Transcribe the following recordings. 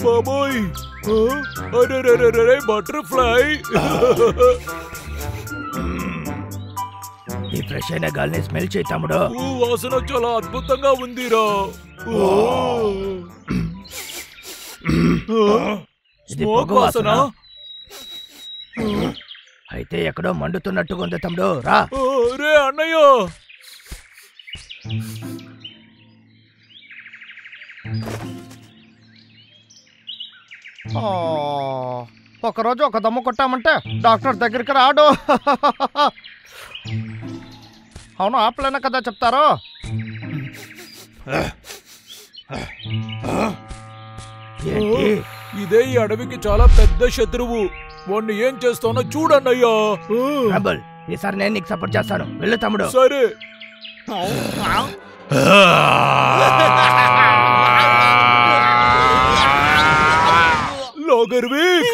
బాబోయ్ అరే బటర్ఫ్లై ఈ ఫ్రెష్ అయిన గాలిని స్మెల్ చేయి తమ్ముడు. వాసన చాలా అద్భుతంగా ఉందిరా. స్మోక్ వాసన అయితే ఎక్కడో మండుతున్నట్టుగా ఉంది తమ్ముడు. రా రే అన్నయ్య. ఒకరోజు ఒక దమ్ము కొట్టామంటే డాక్టర్ దగ్గరికి రాడు. అవును ఆపలేనా కదా చెప్తారు. ఇదే ఈ అడవికి చాలా పెద్ద శత్రువు. వాణ్ణి ఏం చేస్తానో చూడన్నయ్యా. ఈసారి నేను నీకు సపోర్ట్ చేస్తాను. వెళ్ళు తమ్ముడు. సరే. లాగర్విక్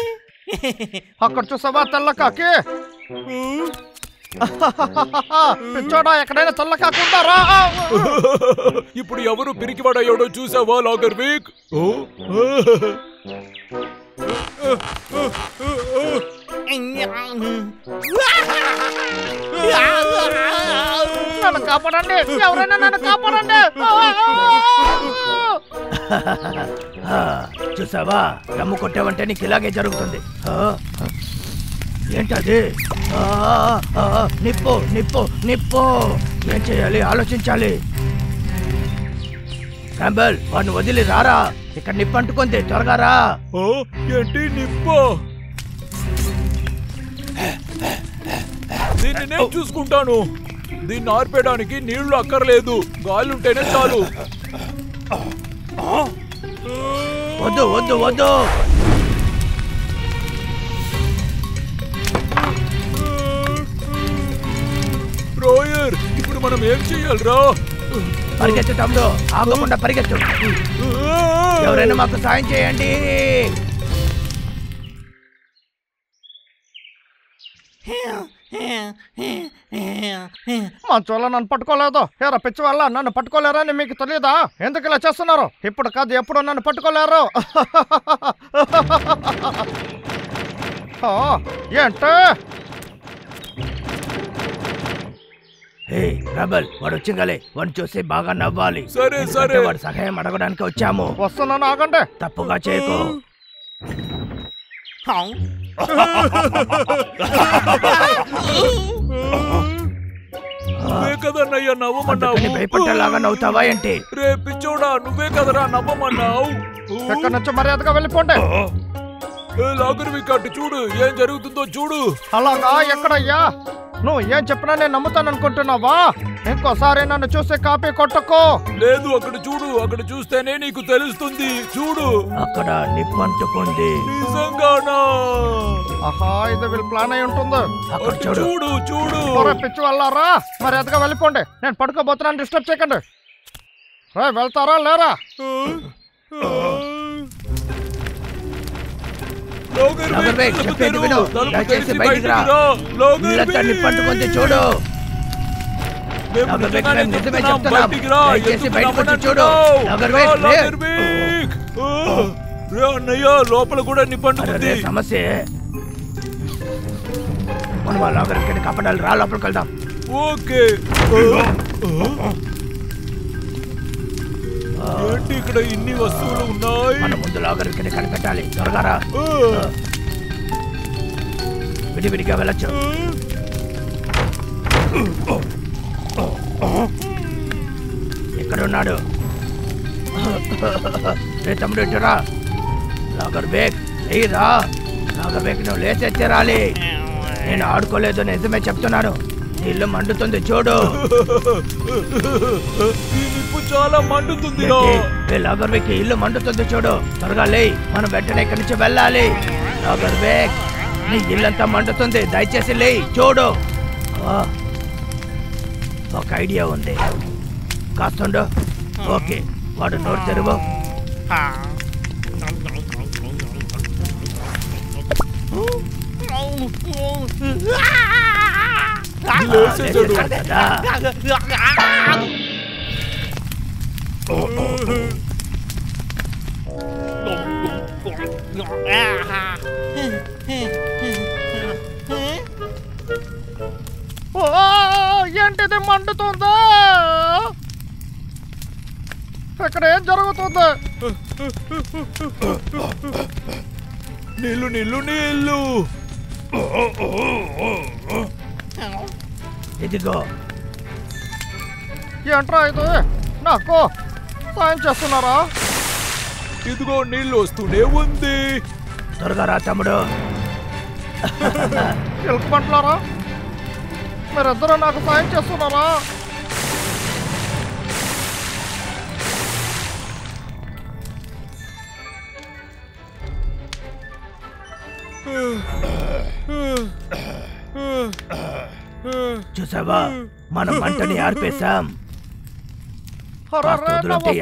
అక్కడ చూసావా తెల్ల కాకి? పిచ్చోడా ఎక్కడైనా తెల్ల కాకి ఉంటారా? ఇప్పుడు ఎవరు పిరికివాడయ్యాడో చూసావా లాగర్విక్? నన్ను కాపాడండి, ఎవరైనా నన్ను కాపాడండి. చూసావా దమ్ము కొట్టావంటే నీకు ఇలాగే జరుగుతుంది. ఏంటది? నిప్పు నిప్పు నిప్పు. ఏం చేయాలి ఆలోచించాలి. క్యాంబెల్ వాడిని వదిలి రారా. ఇక్కడ నిప్పు అంటుకుంది, త్వరగా రా. ఏంటి నిప్పు? దీన్ని నేను చూసుకుంటాను. దీన్ని ఆర్పేయడానికి నీళ్లు అక్కర్లేదు, గాలుంటేనే చాలు. వద్దు వద్దు వద్దు. రోయర్ ఇప్పుడు మనం ఏం చెయ్యాలిరా? పరిగెత్తు తమ్ముడు, ఆగకుండా పరిగెత్తు. ఎవరైనా మాకు సాయం చేయండి. మంచోళ్ళ నన్ను పట్టుకోలేదు. ఏరా పిచ్చి వల్ల నన్ను పట్టుకోలేరని మీకు తెలియదా? ఎందుకు ఇలా చేస్తున్నారు? ఇప్పుడు కాదు ఎప్పుడు నన్ను పట్టుకోలేరు. ఏంటే రబల్ వాడు వచ్చింగలే, వాడిని చూసి బాగా నవ్వాలి. సరే సరే. వాడు సహాయం అడగడానికి వచ్చాము. వస్తున్నాను, ఆగండి. తప్పుగా చేయకు. నువ్వే కదన్నయ్యా నవ్వమన్నావు. భయపట్టేలాగా నవ్వుతావా ఏంటి? రే పిచ్చోడా, నువ్వే కదరా నవ్వమన్నావు. ఎక్కడి నుంచి మర్యాదగా వెళ్ళిపోండి. లాగర్విక్ అటు చూడు, ఏం జరుగుతుందో చూడు. అలాగా? ఎక్కడయ్యా? నువ్వు ఏం చెప్పినా నేను నమ్ముతాను అనుకుంటున్నావా? ఇంకోసారి నన్ను చూసి కాపీ కొట్టకో. లేదు, అక్కడ చూడు. అక్కడ చూస్తేనే నీకు తెలుస్తుంది. చూడు, అక్కడ నిప్పంటుకుంది. నిజంగానా? ఆహా, ఇది వీళ్ళు ప్లాన్ అయి ఉంటుంది. చూడు చూడు. పిచ్చి వెళ్ళారా? మర్యాదగా వెళ్ళిపోండి. నేను పడుకోబోతున్నాను, డిస్టర్బ్ చేయకండి. వెళ్తారా లేరా? నిప్పంటుకుంది చూడు. నిజమే చెప్తున్నాం, దయచేసి బయటకు వచ్చి చూడు. అన్నయ్య లోపల కూడా నిప్పంటుకుంది. సమస్య మనం ఆ లాగర్విక్ కాపాడాలి. రా లోపలికి వెళ్దాం. ఓకే. ఏంటి ఇక్కడ ఇన్ని వస్తువులు ఉన్నాయి? మన ముందు లాగర్విక్ కనిపెట్టాలి. త్వరగా రా. విడివిడిగా వెళ్ళచ్చు. ఎక్కడున్నాడు? రే తమ్ముడు ఇటురా. లాగర్విక్ రా. లాగర్విక్ నువ్వు లేచే తీరాలి. నేను ఆడుకోలేదు, నిజమే చెప్తున్నాను. ఇల్లు మండుతుంది చూడు. చాలా మండుతుంది. లాగర్విక్ ఇల్లు మండుతుంది చూడు. త్వరగా లే, మనం వెంటనే ఇక్కడి నుంచి వెళ్ళాలి. లాగర్విక్ నీ ఇల్లంతా మండుతుంది, దయచేసి లే చూడు. ఒక ఐడియా ఉంది, కాస్తుండు. ఓకే, వాడు నోరు తెరువు. ఏంటిది మండుతుందా? ఇక్కడ ఏం జరుగుతుంది? నీళ్ళు నీళ్ళు నీళ్ళు. ఇదిగో. ఏంట్రా ఇది? నాకు సాయం చేస్తున్నారా? ఇదిగో నీళ్ళు వస్తూనే ఉంది. త్వరగా రా తమ్ముడు. ఎలుకమంటున్నారా? మీరిద్దరూ నాకు సాయం చేస్తున్నారా? చూసావా, మనం మంటని ఆర్పేశాం.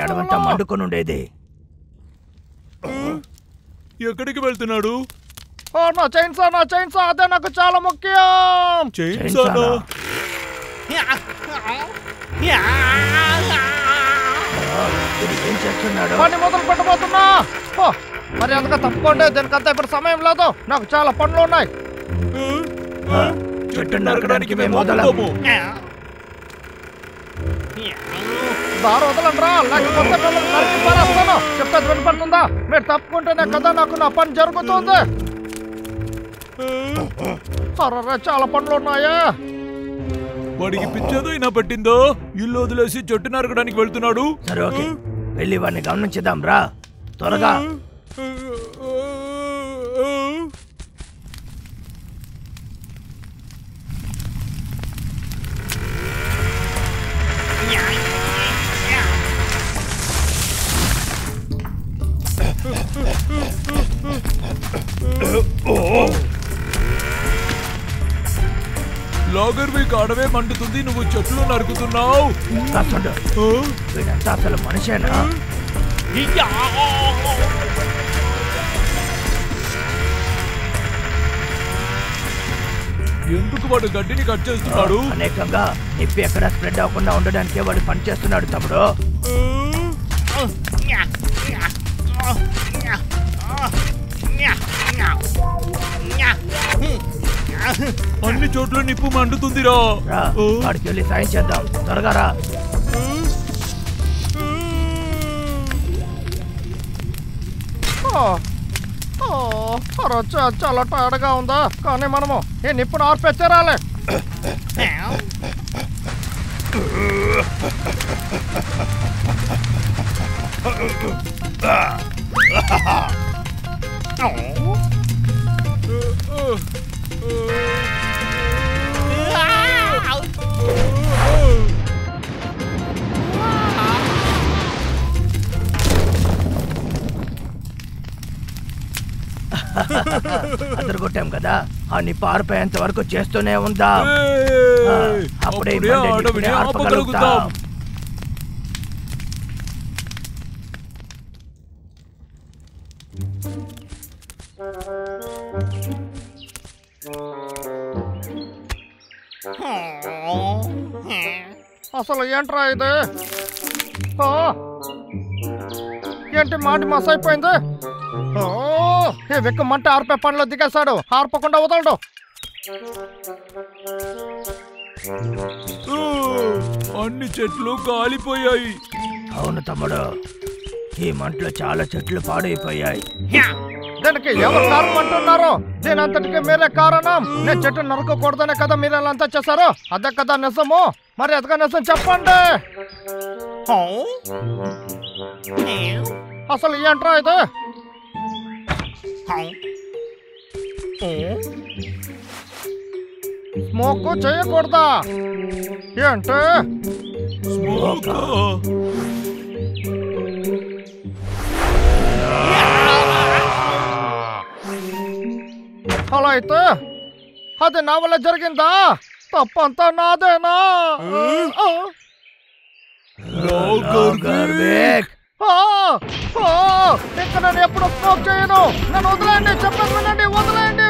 ఎడవంతా మండుకొని ఉండేది. ఎక్కడికి వెళ్తున్నాడు? నా చైన్సా అదే నాకు చాలా ముఖ్యం. చైన్సానా? ఏం చేస్తున్నాడు? పని మొదలు పెట్టబోతున్నా. మరి అంతగా తప్పుకోండి, దీనికంతా ఇప్పుడు సమయం లేదు. నాకు చాలా పనులు ఉన్నాయి. చెట్టు నరకడానికి మేము వదలము. దారి వదలండి రా, లేకపోతే నరికి పారేస్తాను. చెప్పేది వినపడుతుందా? మీరు తప్పుకుంటేనే కదా నాకు నా పని జరుగుతుంది. అరే చాలా పనులు ఉన్నాయా? వాడికి పిచ్చేదైనా పట్టిందో? ఇల్లు వదిలేసి చెట్టు నరకడానికి వెళ్తున్నాడు. సరే ఓకే, వెళ్ళి వాడిని గమనించుదాం రా త్వరగా. లాగర్వి కాడవే మండుతుంది, నువ్వు చెట్లు నరుకుతున్నావు. వీడంతా అసలు మనిషేనా? ఎందుకు వాడు గడ్డిని కట్ చేస్తున్నాడు? అనేకంగా నిప్పి ఎక్కడ స్ప్రెడ్ అవ్వకుండా ఉండడానికే వాడు పని చేస్తున్నాడు తమ్ముడు. అన్ని చోట్ల నిప్పు మండుతుందిరా. వాడికి వెళ్ళి సాయం చేద్దాం, త్వరగా రా. చాలా టైర్డ్గా ఉందా? కానీ మనము ఈ నిప్పును ఆర్పేచ్చారాలే. అదరగొట్టాం కదా, ఆ నిప్పు ఆరిపోయేంత వరకు చేస్తూనే ఉందాం. అప్పుడే ఆర్పగలుగుతాం. అసలు ఏంట్రా ఇది? ఏంటి మాటి మస్ అయిపోయింది? ఈ వెక్క మంట ఆర్పే పనిలో దిగేశాడు, ఆర్పకుండా వదలడు. అన్ని చెట్లు కాలిపోయాయి. అవును తమ్ముడు, ఈ మంటలో చాలా చెట్లు పాడైపోయాయి. దీనికి ఎవరు కారణం అంటున్నారు? దీని అంతటికి మీరే కారణం. నేను చెట్టు నరకకూడదనే కదా మీరు అంతా చేశారు. అదే కదా నిజము. మరి అదగా నిజం చెప్పండి. అసలు ఏంట్రా ఇది? స్మోక్ చేయకూడదా ఏంటి? అలా అయితే అది నా వల్ల జరిగిందా? తప్పంతా నాదేనా? ఇంకా నేను ఎప్పుడు స్మోక్ చేయను. నన్ను వదిలేయండి, చెప్పండి, వినండి, వదిలేయండి.